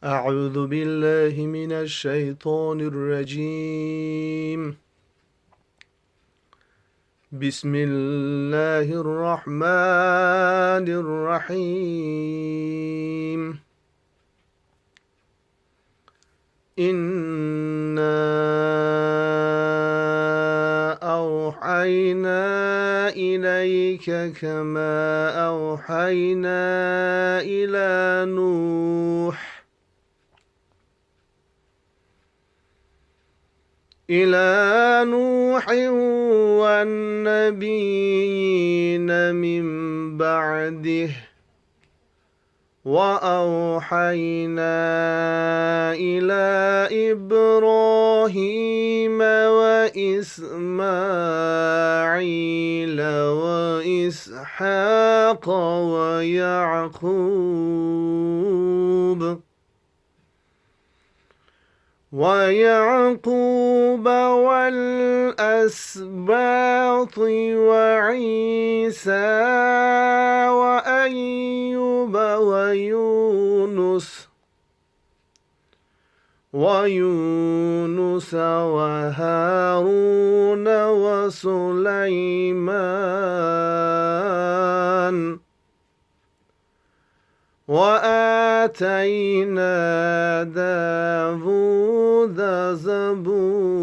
أعوذ بالله من الشيطان الرجيم. بسم الله الرحمن الرحيم. إنا أوحينا إليك كما أوحينا إلى نوح والنبيين من بعده، وأوحينا إلى إبراهيم وإسماعيل وإسحاق ويعقوب والأسباط وعيسى وأيوب ويونس وهارون وسليمان، وآتينا داود زبورا،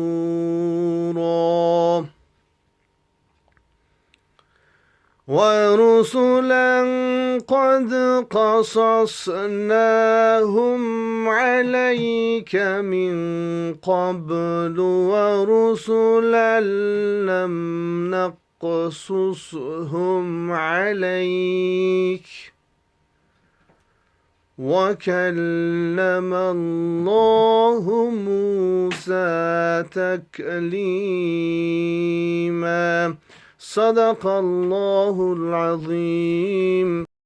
ورسلا قد قصصناهم عليك من قبل، ورسلا لم نقصصهم عليك، وكلم الله موسى تكليما. صدق الله العظيم.